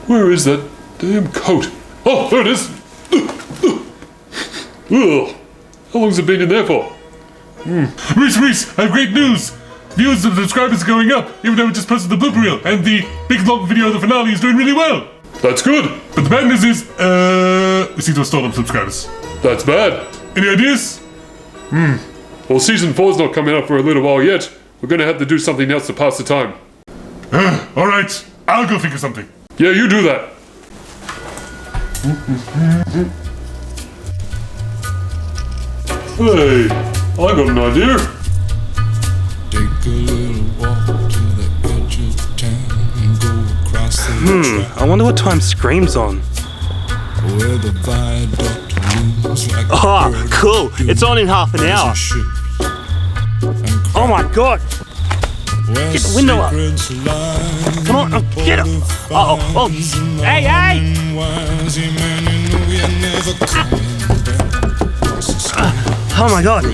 Where is that damn coat? Oh, there it is! Ugh. How long's it been in there for? Reese, I have great news! Views and subscribers are going up, even though we just posted the blooper reel, and the big long video of the finale is doing really well! That's good! But the bad news is, we seem to have stolen subscribers. That's bad. Any ideas? Well, season 4's not coming up for a little while yet. We're gonna have to do something else to pass the time. Alright, I'll go think of something. Yeah, you do that. Hey, I got an idea. Take a little walk to the edge of town and go across the track I wonder what time Scream's on. where the viaduct looms like Oh, cool. It's on in half an hour. Oh my god. Get the window up. Come on, get up. Oh. Hey. Oh my god.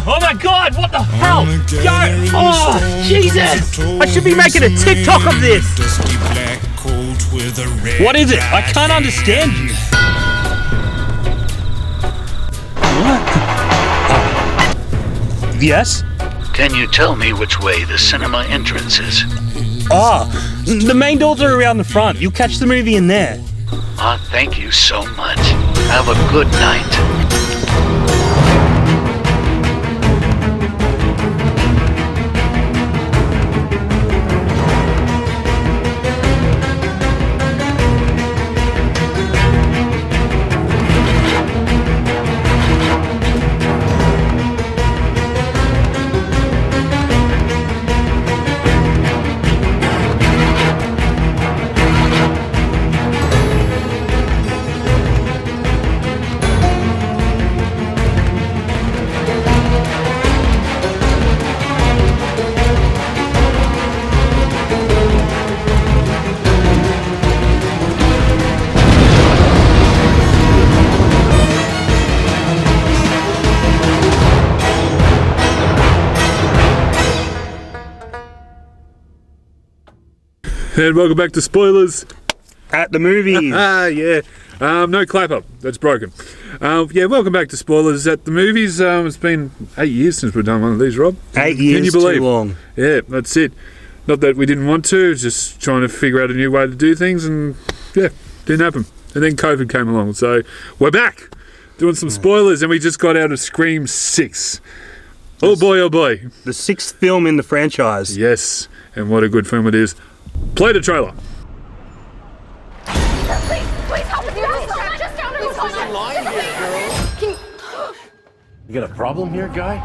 Oh my god, what the hell? Go! Oh, Jesus! I should be making a TikTok of this! What is it? I can't understand you. What? Yes? Can you tell me which way the cinema entrance is? The main doors are around the front. You'll catch the movie in there. Thank you so much. Have a good night. And welcome back to spoilers. At the movies. Yeah. No clap up. That's broken. Welcome back to spoilers at the movies. It's been 8 years since we've done one of these, Rob. 8 years, Can you believe? too long. Yeah, that's it. Not that we didn't want to, just trying to figure out a new way to do things, and didn't happen. And then COVID came along, so we're back doing some spoilers, and we just got out of Scream 6. Oh boy. The 6th film in the franchise. Yes, and what a good film it is. Play the trailer. Please help me. Just down in the line here, girl. You got a problem here, guy?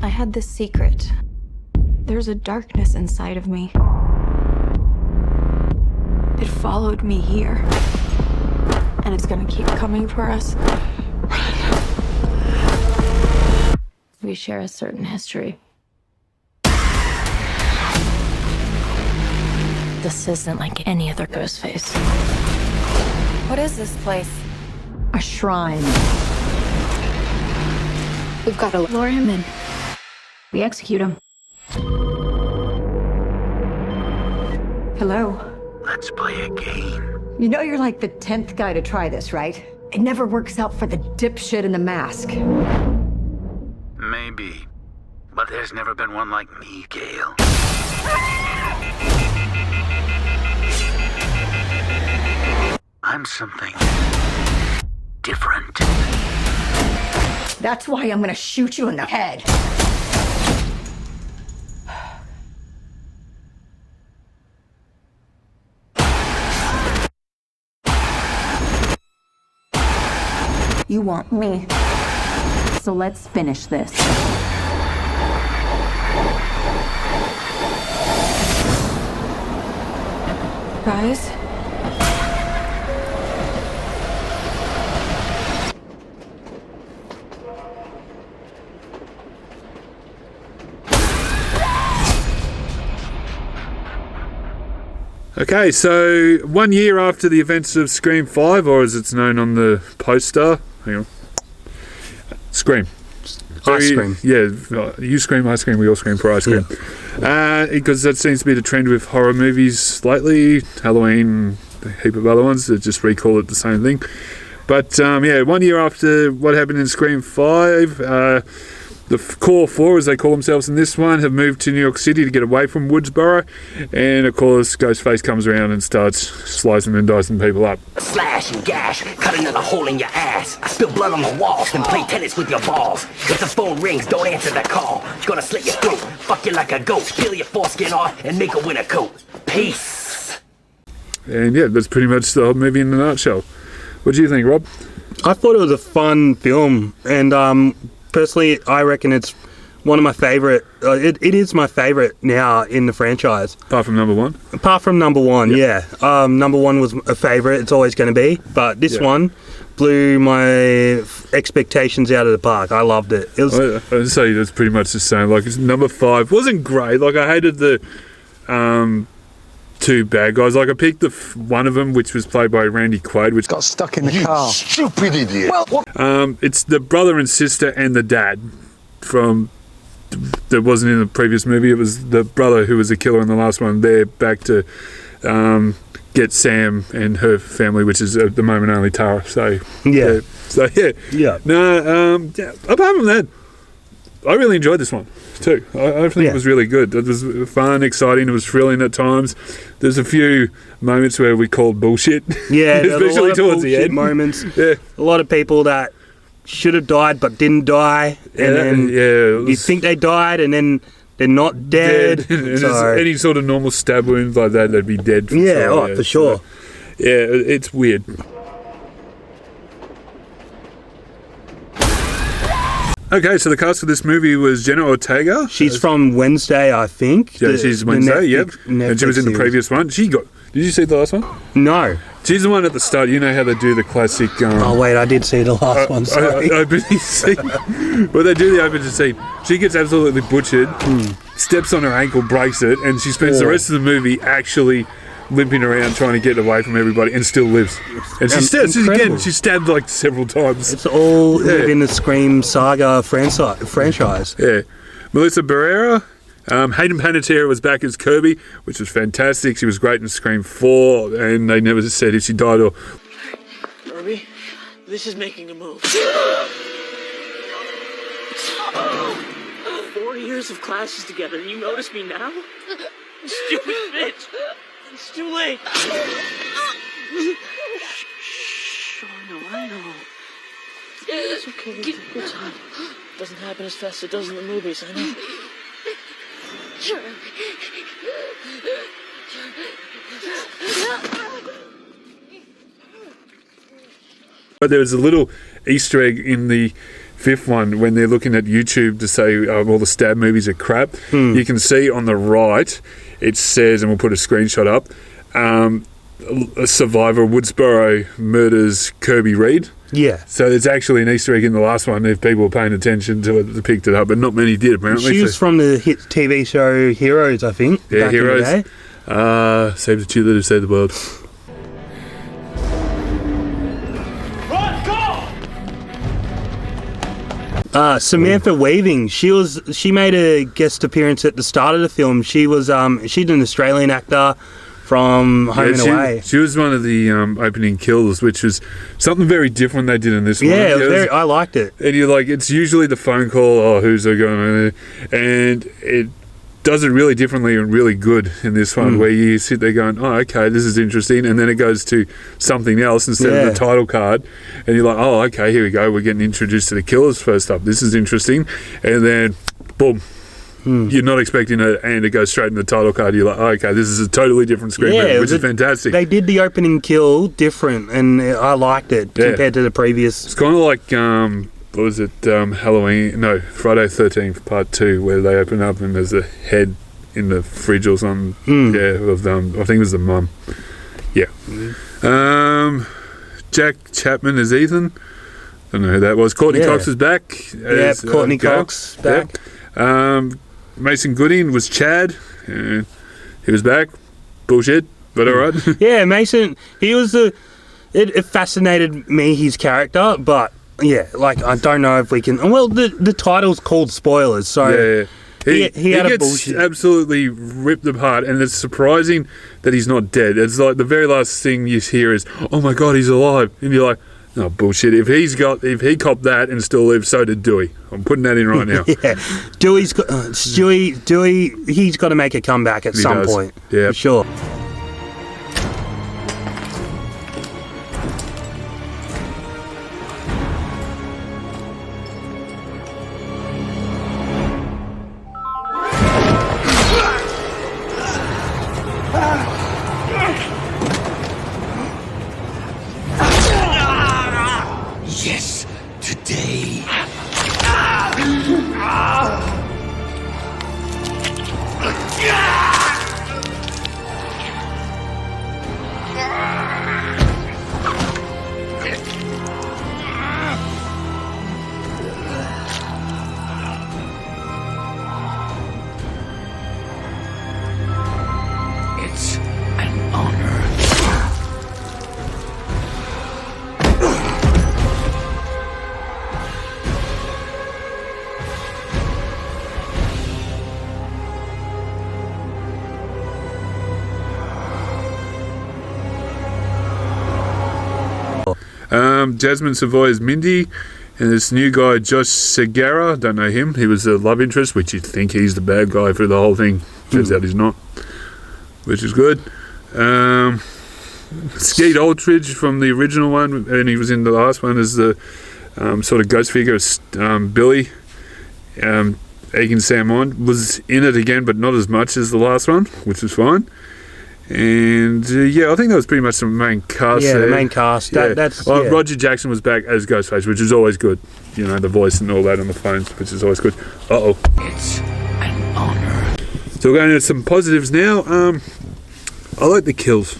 I had this secret. There's a darkness inside of me. It followed me here. And it's gonna keep coming for us. We share a certain history. This isn't like any other ghost face. What is this place? A shrine. We've got to lure him in. We execute him. Hello. Let's play a game. You know you're like the 10th guy to try this, right? It never works out for the dipshit in the mask. Maybe. But there's never been one like me, Gail. I'm something different. That's why I'm gonna shoot you in the head. You want me. So let's finish this. Guys? Okay, so 1 year after the events of Scream 5, or as it's known on the poster, hang on, Scream. Ice cream. Yeah, you scream, I scream, we all scream for ice cream. Because that seems to be the trend with horror movies lately. Halloween, a heap of other ones that just recall it the same thing. But yeah, 1 year after what happened in Scream 5, the core four, as they call themselves in this one, have moved to New York City to get away from Woodsboro. And of course, Ghostface comes around and starts slicing and dicing people up. Slash and gash, cut another hole in your ass. I spill blood on the walls and play tennis with your balls. If the phone rings, don't answer the call. Gonna slit your throat, fuck you like a goat, peel your foreskin off and make a winter coat. Peace. And yeah, that's pretty much the whole movie in a nutshell. What do you think, Rob? I thought it was a fun film, and personally, I reckon it's one of my favourite. It is my favourite now in the franchise. Apart from number one? Apart from number one, Yep. yeah. Number one was a favourite. It's always going to be. But this one blew my expectations out of the park. I loved it. It was. I'd say that's pretty much the same. Like, number 5 wasn't great. Like, I hated the two bad guys. Like, I picked one of them, which was played by Randy Quaid, which Got stuck in the car. Stupid idiot. Well, what? it's the brother and sister and the dad from that wasn't in the previous movie. It was the brother who was the killer in the last one. They're back to get Sam and her family, which is at the moment only Tara. So Yeah. yeah. No, apart from that, I really enjoyed this one too. I think it was really good. It was fun, exciting. It was thrilling at times. There's a few moments where we called bullshit. Yeah, especially towards the end. Moments. Yeah, a lot of people that should have died but didn't die, and then you think they died, and then they're not dead. And So, any sort of normal stab wound like that, they'd be dead. For yeah, sure, for sure. So, yeah, it's weird. Okay, so the cast for this movie was Jenna Ortega. She's from Wednesday, I think. Yeah, she's Wednesday, yep. Netflix And she was in the series. previous one. Did you see the last one? No. She's the one at the start. You know how they do the classic... Oh, wait, I did see the last one, sorry. Opening scene. Well, they do the opening scene. She gets absolutely butchered, steps on her ankle, breaks it, and she spends the rest of the movie actually limping around trying to get away from everybody and still lives. And she stabbed like several times. It's all within the Scream Saga franchise. Yeah. Melissa Barrera. Hayden Panettiere was back as Kirby, which was fantastic. She was great in Scream 4, and they never said if she died or... Kirby, this is making a move. 4 years of classes together, and you notice me now? Stupid bitch! It's too late! Shh, I know. It's okay, you take your time. It doesn't happen as fast as it does in the movies, I know. But there was a little Easter egg in the 5th one when they're looking at YouTube to say all the stab movies are crap. You can see on the right it says, and we'll put a screenshot up, a survivor Woodsboro murders Kirby Reed. Yeah. So it's actually an Easter egg in the last one if people were paying attention to it, they picked it up, but not many did apparently. She was from the hit TV show Heroes, I think. Yeah, back Heroes. In the day. Save the cheerleader to save the world. Samantha Weaving, she made a guest appearance at the start of the film. She's an Australian actor from Home and Away. She was one of the opening kills, which was something very different they did in this one. Yeah, I liked it. And you're like, it's usually the phone call, who's going on, and it does it really differently and really good in this one, where you sit there going, oh, okay, this is interesting, and then it goes to something else instead of the title card, and you're like, oh, okay, here we go, we're getting introduced to the killers first up, this is interesting, and then, boom, you're not expecting and to go straight in the title card. You're like, oh, okay, this is a totally different screenplay, which is fantastic. They did the opening kill different, and I liked it compared to the previous. It's kind of like what was it? Halloween? No, Friday 13th Part 2, where they open up and there's a head in the fridge or something. Of I think it was the mum. Yeah. Jack Chapman as Ethan. Don't know who that was. Courtney Cox is back. Courtney Cox back. Mason Gooding was Chad. He was back. Bullshit, but all right. Yeah, Mason. He was it fascinated me, his character, but yeah, like I don't know if we can. Well, the title's called spoilers, so he had a gets bullshit. Absolutely ripped apart, and it's surprising that he's not dead. It's like the very last thing you hear is, "Oh my God, he's alive," and you're like, "No bullshit." If he copped that and still lived, so did Dewey. I'm putting that in right now. Dewey's got Dewey. He's got to make a comeback at some point. Yeah, for sure. Yes, today. It's an honor. Jasmine Savoy's Mindy, and this new guy Josh Segura. Don't know him. He was the love interest, which you'd think he's the bad guy for the whole thing. Turns out he's not, which is good. Skeet Ultridge from the original one, and he was in the last one as the sort of ghost figure. Billy Egan Salmon was in it again, but not as much as the last one, which was fine. And I think that was pretty much the main cast. Yeah, there. the main cast. Roger Jackson was back as Ghostface, which is always good. You know, the voice and all that on the phones, which is always good. It's an honor. So we're going to some positives now. I like the kills.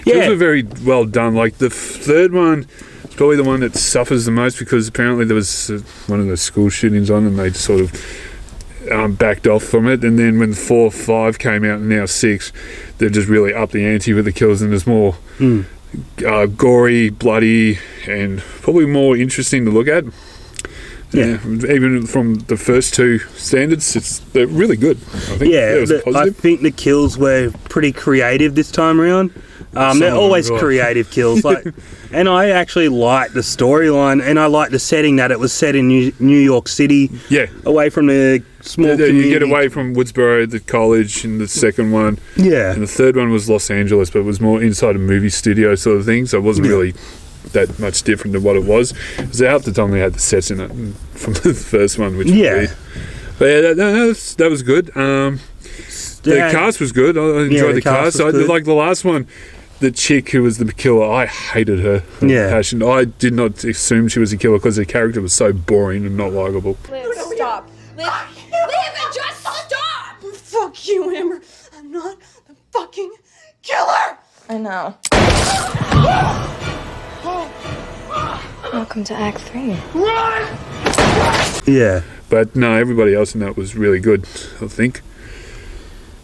Kills were very well done. Like the third one is probably the one that suffers the most because apparently there was one of the school shootings on and they sort of backed off from it, and then when 4, 5 came out and now 6, they've just really upped the ante with the kills, and there's more gory, bloody, and probably more interesting to look at. Yeah, even from the first 2 standards, they're really good. I think. I think the kills were pretty creative this time around. They're always creative kills, and I actually like the storyline, and I like the setting that it was set in New York City. Yeah, away from the small community. You get away from Woodsboro, the college, in the second one. Yeah, and the third one was Los Angeles, but it was more inside a movie studio sort of thing, so it wasn't really that much different than what it was. Because half the time they had the sets in it from the first one, which was weird. But that was good. The cast was good. I enjoyed the cast. Like the last one, the chick who was the killer, I hated her. Passion. I did not assume she was a killer because her character was so boring and not likable. Liv, stop. Liv, and just stop! Fuck you, Amber. I'm not the fucking killer! I know. Welcome to Act 3. Run! Yeah. But no, everybody else in that was really good, I think.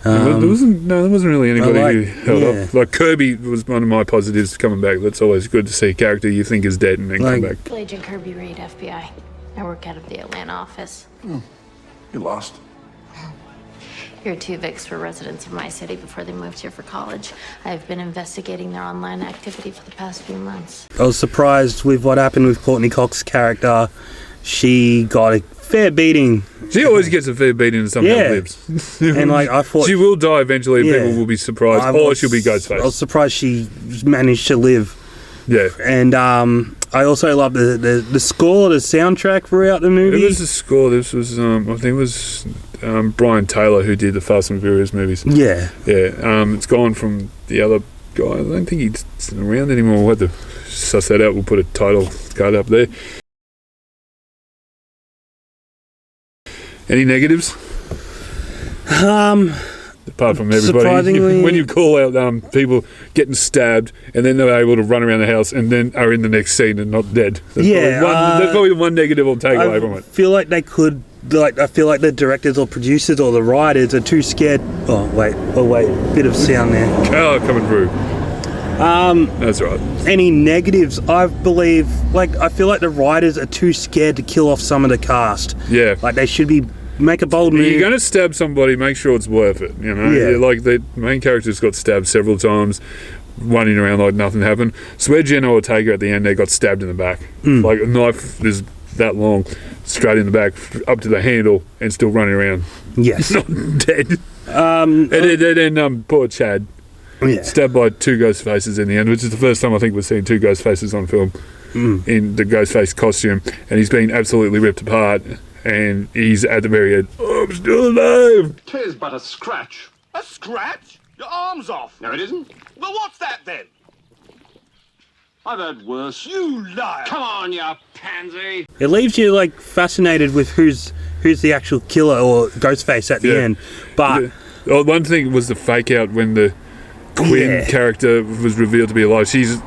There wasn't really anybody who held up. Like Kirby was one of my positives coming back. That's always good to see a character you think is dead and then come back. Agent Kirby Reed, FBI. I work out of the Atlanta office. You lost. Here, 2 Vics were residents of my city before they moved here for college. I've been investigating their online activity for the past few months. I was surprised with what happened with Courtney Cox's character. She got a fair beating. She always gets a fair beating and somehow lives. And I thought she will die eventually and people will be surprised. Or she'll be Ghostface. I was surprised she managed to live. Yeah. And I also love the score, the soundtrack throughout the movie. It was the score. This was I think it was Brian Taylor, who did the Fast and Furious movies. Yeah. Yeah. It's gone from the other guy. I don't think he's around anymore. We'll have to suss that out. We'll put a title card up there. Any negatives? Apart from everybody, surprisingly, when you call out people getting stabbed and then they're able to run around the house and then are in the next scene and not dead. That's probably the one negative I'll take away from it. I feel like they could, I feel like the directors or producers or the writers are too scared. Oh wait, bit of sound there. Oh, coming through. That's right. Any negatives? I believe, I feel like the writers are too scared to kill off some of the cast. Yeah. Like they should be. Make a bold move. You're going to stab somebody, make sure it's worth it, you know? Yeah. Like, the main character's got stabbed several times, running around like nothing happened. Swear Jenna Ortega at the end there got stabbed in the back. Like, a knife is that long, straight in the back, up to the handle, and still running around. Yes. Not dead. And then poor Chad. Yeah. Stabbed by two ghost faces in the end, which is the first time I think we've seen two ghost faces on film in the ghost face costume, and he's been absolutely ripped apart. And he's at the very end. Oh, I'm still alive. 'Tis but a scratch. A scratch? Your arm's off. No, it isn't. Well, what's that then? I've heard worse. You liar! Come on, you pansy! It leaves you fascinated with who's the actual killer or Ghostface at the end. But one thing was the fake out when the Quinn character was revealed to be alive. She's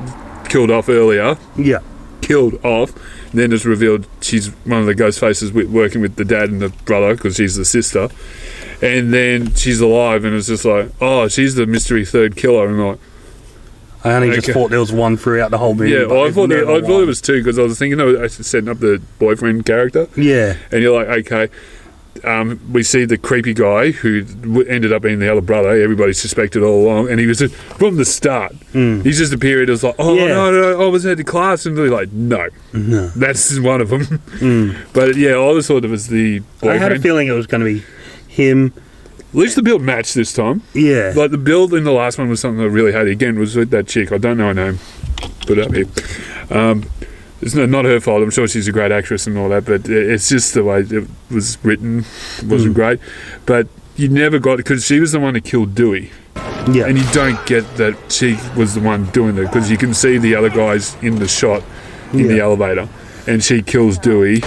killed off earlier. Yeah. Killed off. Then it's revealed she's one of the ghost faces working with the dad and the brother because she's the sister. And then she's alive and it's just like, oh, she's the mystery third killer. And I only just thought there was one throughout the whole movie. Yeah, I thought it was two because I was thinking of setting up the boyfriend character. Yeah. And you're like, okay. We see the creepy guy who ended up being the other brother. Everybody suspected all along, and he was from the start. He's just appeared as like, oh no, I was at the class, and they're like, no, that's one of them. But yeah, I always thought it was the boyfriend. I had a feeling it was going to be him. At least the build matched this time. Yeah, like the build in the last one was something I really hated. Again, was with that chick. I don't know her name. Put it up here. It's not her fault. I'm sure she's a great actress and all that, but it's just the way it was written wasn't great. But you never got it because she was the one who killed Dewey. Yeah. And you don't get that she was the one doing it because you can see the other guys in the shot in the elevator and she kills Dewey.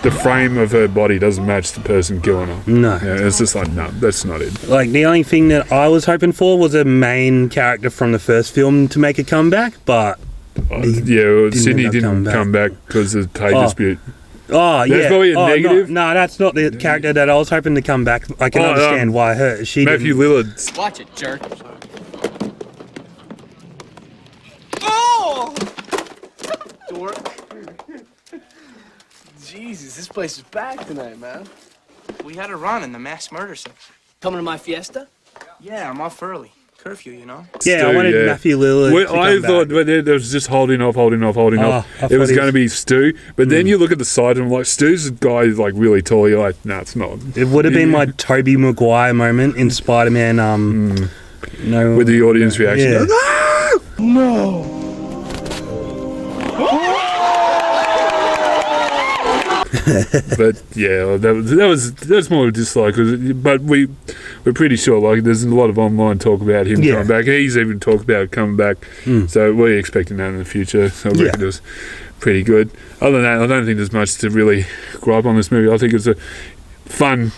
The frame of her body doesn't match the person killing her. No. Yeah, it's just like, no, that's not it. The only thing that I was hoping for was a main character from the first film to make a comeback, but... Sydney didn't come back because of pay dispute. Oh, that's probably a negative. No, that's not the character that I was hoping to come back. I can understand why her. She Matthew Lillard. Watch it, jerk. Oh! Dork. Jesus, this place is packed tonight, man. We had a run in the mass murder section. Coming to my fiesta? Yeah, I'm off early. Curfew, you know? Yeah, I wanted Matthew Lillard to I come thought back. there was just holding off. It was going to be Stu, but then you look at the side and I'm like, Stu's a guy who's really tall. You're like, no, it's not. It would have been my Tobey Maguire moment in Spider-Man. No, with the audience reaction. Yeah. No. But yeah, that's more of a dislike. But we're pretty sure there's a lot of online talk about him coming back. He's even talked about coming back. So we're expecting that in the future. I reckon it was pretty good. Other than that, I don't think there's much to really gripe on this movie. I think it's a fun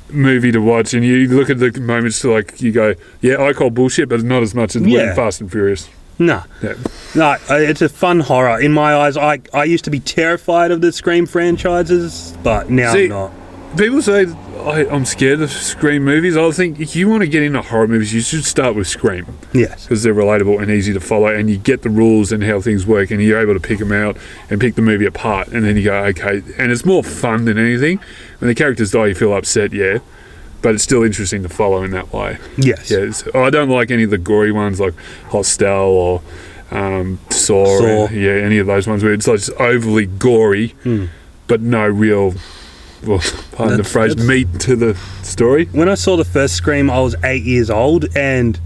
movie to watch, and you look at the moments you go, yeah, I call bullshit, but not as much as Fast and Furious. No. Yeah. No, it's a fun horror. In my eyes, I used to be terrified of the Scream franchises, but now I'm not. People say I'm scared of Scream movies. I think if you want to get into horror movies, you should start with Scream. Yes. Because they're relatable and easy to follow, and you get the rules and how things work, and you're able to pick them out and pick the movie apart, and then you go, okay. And it's more fun than anything. When the characters die, you feel upset, but it's still interesting to follow in that way. Yes. I don't like any of the gory ones like Hostel or Saw. Any of those ones where it's just overly gory, but no real, pardon the phrase, meat to the story. When I saw the first Scream, I was 8 years old, and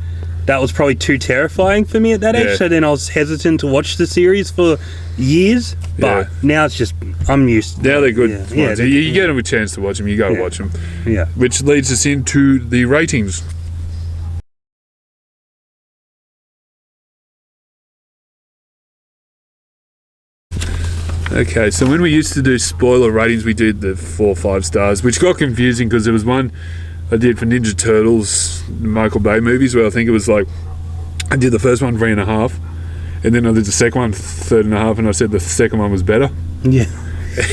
that was probably too terrifying for me at that age. So then I was hesitant to watch the series for years. But now it's just, I'm used to Now they're good. Yeah, ones. You get them a chance to watch them, you got to watch them. Yeah. Which leads us into the ratings. Okay, so when we used to do spoiler ratings, we did the 4 or 5 stars, which got confusing because there was one I did for Ninja Turtles, Michael Bay movies, where I think it was like, I did the first one 3.5, and then I did the second one 3.5, and I said the second one was better. Yeah.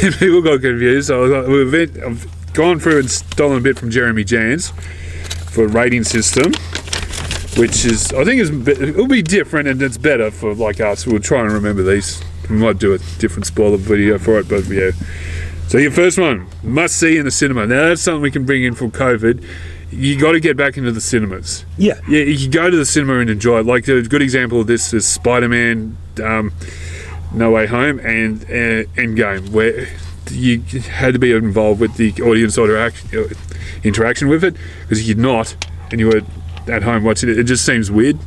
And people got confused, so I've gone through and stolen a bit from Jeremy Jans for a rating system, which is, I think it'll be different and it's better for like us. We'll try and remember these. We might do a different spoiler video for it, but yeah. So your first one, must see in the cinema. Now that's something we can bring in for COVID. You got to get back into the cinemas. Yeah. Yeah, you can go to the cinema and enjoy it. Like a good example of this is Spider-Man No Way Home and Endgame, where you had to be involved with the audience interaction with it, because if you're not and you were at home watching it, it just seems weird.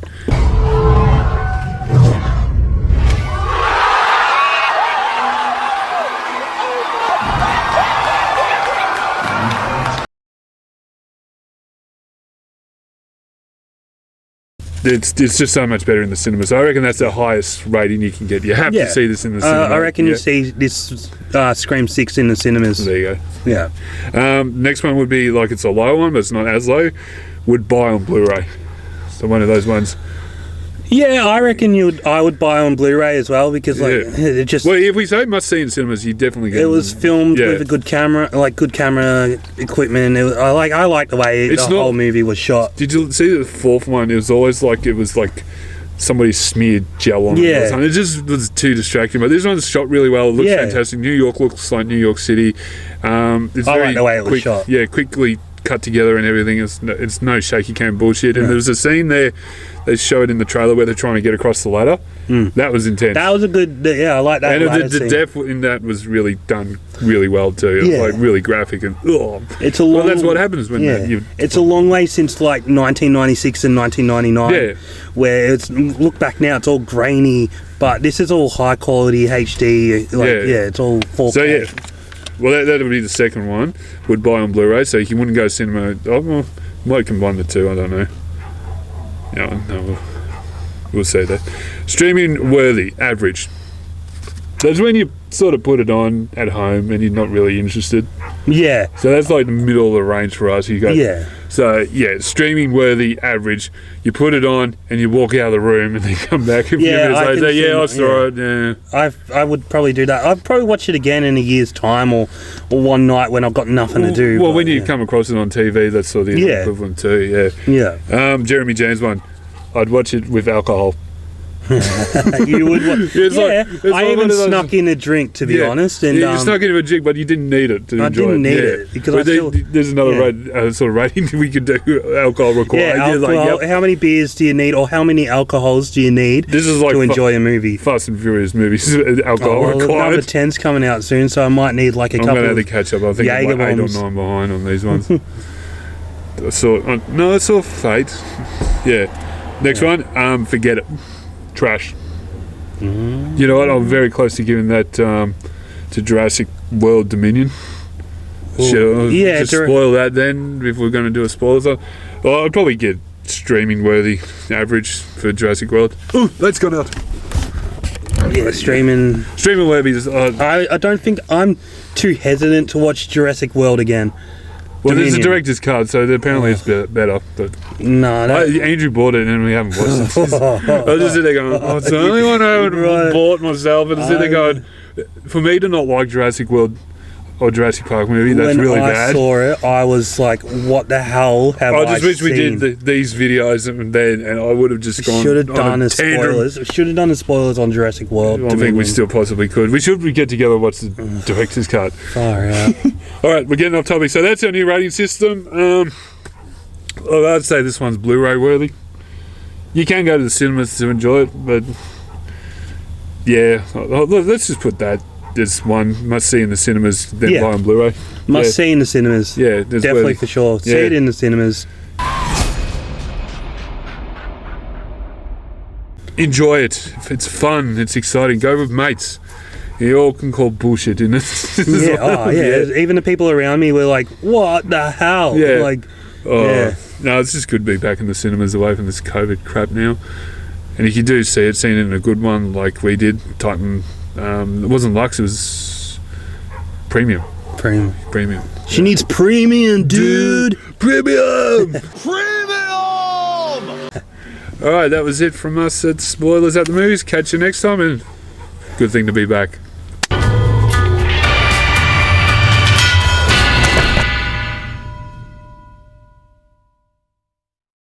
It's just so much better in the cinema. So I reckon that's the highest rating you can get. You have to see this in the cinema. I reckon you see this Scream 6 in the cinemas. There you go. Yeah. Next one would be, like, it's a low one, but it's not as low. Would buy on Blu-ray. So one of those ones. Yeah, I reckon I would buy on Blu-ray as well, because it just. Well, if we say must see in cinemas, you definitely get. It was filmed with a good camera, good camera equipment. I like the way the whole movie was shot. Did you see the fourth one? It was always like somebody smeared gel on it. Or something. It just was too distracting. But this one's shot really well. It looks fantastic. New York looks like New York City. It's I like the way it was shot. Yeah, quickly cut together and everything. It's no shaky cam bullshit. And there was a scene there. They show it in the trailer where they're trying to get across the ladder. That was intense. That was a good, I like that. And the depth in that was really done really well too. It was like really graphic and it's a long. Well, that's what happens when it's a long way since like 1996 and 1999. Where it's look back now, it's all grainy, but this is all high quality HD. It's all 4K. So well, that would be the second one. Would buy on Blu-ray, so you wouldn't go cinema. Might combine the two. I don't know. No, we'll say that. Streaming worthy, average. That's when you sort of put it on at home and you're not really interested. Yeah. So that's like the middle of the range for us. You go. Yeah. So streaming worthy, average. You put it on and you walk out of the room and then come back a few minutes later. I saw it. Yeah. I would probably do that. I'd probably watch it again in a year's time or one night when I've got nothing to do. Well, when you come across it on TV, that's sort of the equivalent too. Yeah. Jeremy James one. I'd watch it with alcohol. You would watch. I even snuck in a drink, to be honest. And you snuck in a drink, but you didn't need it to enjoy it. I didn't need it because there's another sort of rating we could do. Alcohol required. Yeah, alcohol. How many beers do you need, or how many alcohols do you need? This is like to enjoy a movie. Fast and Furious movies. Alcohol required. Number 10's coming out soon, so I might need like a couple. I'm going to have to catch up. I think I'm like 8 or 9 behind on these ones. I saw Fate. Yeah. Next one, forget it. Trash. You know what? I'm very close to giving that to Jurassic World Dominion. Just spoil that then if we're going to do a spoiler zone. Well, I'd probably get streaming worthy average for Jurassic World. Ooh, that's gone out. Yeah, streaming worthy. I don't think I'm too hesitant to watch Jurassic World again. Well, there's a director's cut, so apparently it's better. But Andrew bought it and we haven't watched it. I was just sitting there going, it's the only one I haven't bought myself. And I was sitting there going, for me to not like Jurassic World or Jurassic Park movie, that's really bad. When I saw it, I was like, what the hell have I seen? I just wish we did these videos and I would have just gone. Should have done the spoilers. Should have done the spoilers on Jurassic World. I think we still possibly could. We should get together and watch the director's cut. Far out. All right, we're getting off topic. So that's our new rating system. I'd say this one's Blu-ray worthy. You can go to the cinemas to enjoy it, but let's just put that. There's one must see in the cinemas, then buy on Blu-ray. Must see in the cinemas. Yeah, definitely for sure. See it in the cinemas. enjoy it. If it's fun, it's exciting. Go with mates. You all can call bullshit in it. Even the people around me were like, "What the hell?" Yeah. Like, No, it's just good to be back in the cinemas away from this COVID crap now. And if you do see it, seeing it in a good one like we did, Titan. It wasn't Lux. It was premium. Premium. She needs premium, dude. Premium. Premium! All right, that was it from us at Spoilers at the Movies. Catch you next time, and good thing to be back.